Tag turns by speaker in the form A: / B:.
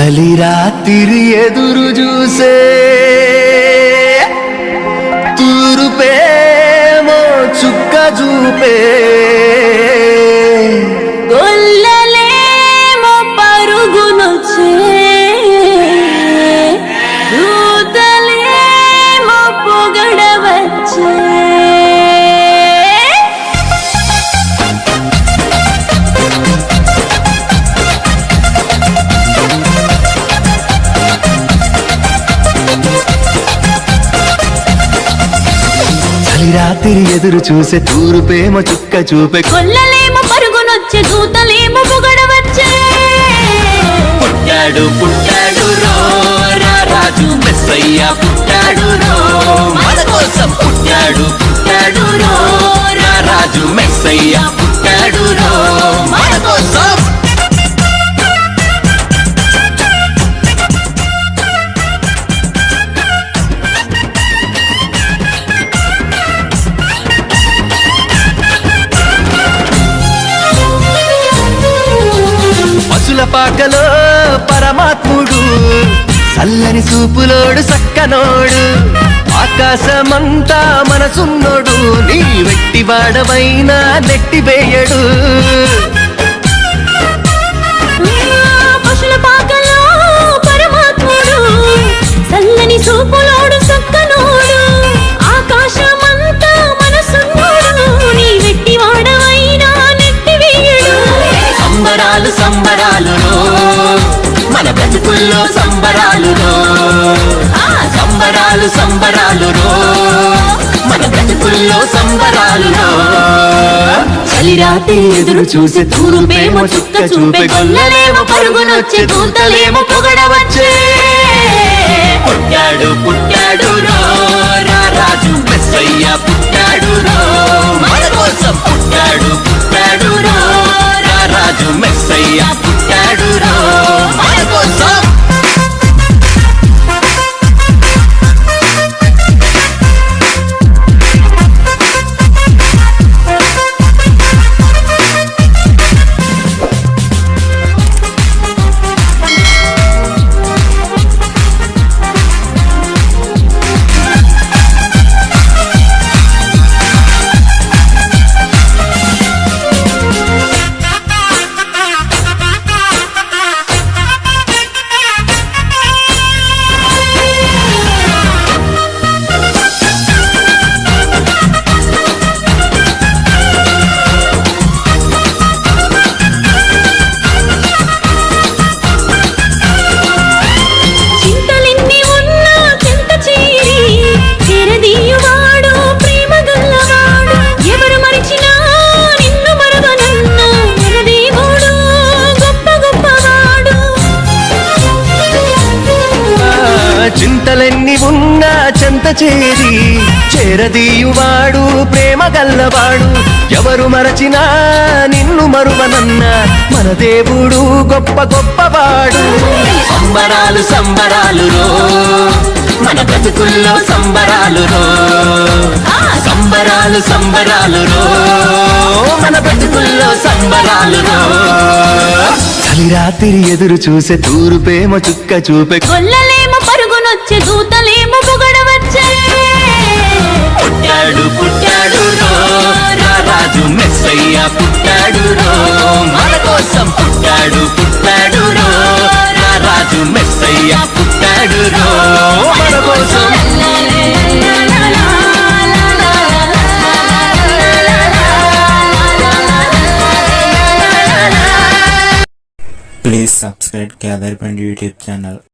A: చలి రాత్రి ఎదురు చూసే తూరుపేమో చుక్క చూపే
B: గొల్లలేమో పరుగునొచ్చే దూతలేమో పొగడవచ్చే
A: రాత్రి ఎదురు చూసే తూరుపేమో చుక్క చూపే
B: కొల్లలేమో పరుగునొచ్చే దూతలేమో పొగడవచ్చే
A: పుట్టాడు పుట్టాడు రో రాజు మెస్సయ్య పుట్టాడు రో మన కోసం పుట్టాడు పుట్టాడు రో రాజు మెస్సయ్య పుట్టాడు రో మన కోసం పాకలో పరమాత్ముడు చల్లని చూపులోడు సక్కనోడు ఆకాశమంతా మనసున్నోడు నీ వెట్టి వాడవైనా నెట్టివేయడు
B: పశుల పాకలో పరమాత్ముడు చల్లని చూపులోడు సక్కనోడు ఆకాశమంతా మనసున్నోడు నీ వెట్టి వాడవైనా నెట్టివేయడు
A: సంబరాలు సంబరాలు మన బ్రతుకుల్లో సంబరాలు సంబరాలు సంబరాలు మన బ్రతుకుల్లో సంబరాలు చలిరాత్రి ఎదురు చూసే తూరుపేమో చుక్క చూపే గొల్లలేమో పరుగునొచ్చే దూతలేమో పొగడవచ్చే పుట్టాడు పుట్టాడు రాజు మెస్సయ్య పుట్టాడు మన కోసం పుట్టాడు పుట్టాడు రాజు మెస్సయ్య పుట్టాడు మన కోసం చింతలెన్ని ఉన్నా చెంత చేరి చేరదీయువాడు ప్రేమ గల్లవాడు ఎవరు మరచినా నిన్ను మరువనన్న మన దేవుడు గొప్ప గొప్పవాడు సంబరాలు సంబరాలు మన బ్రతుకుల్లో సంబరాలు సంబరాలు సంబరాలు మన బ్రతుకుల్లో సంబరాలు చలిరాత్రి ఎదురు చూసే తూరుపేమో చుక్క చూపే
B: కొల్లలేమో పరుగునొచ్చే దూతలేమో పొగడవచ్చే
A: పుట్టాడు పుట్టాడు రాజు మెస్సయ్య పుట్టాడు మన కోసం పుట్టాడు పుట్టాడు రాజు మెస్సయ్య పుట్టాడు మన కోసం
C: Please subscribe Gather Point YouTube channel.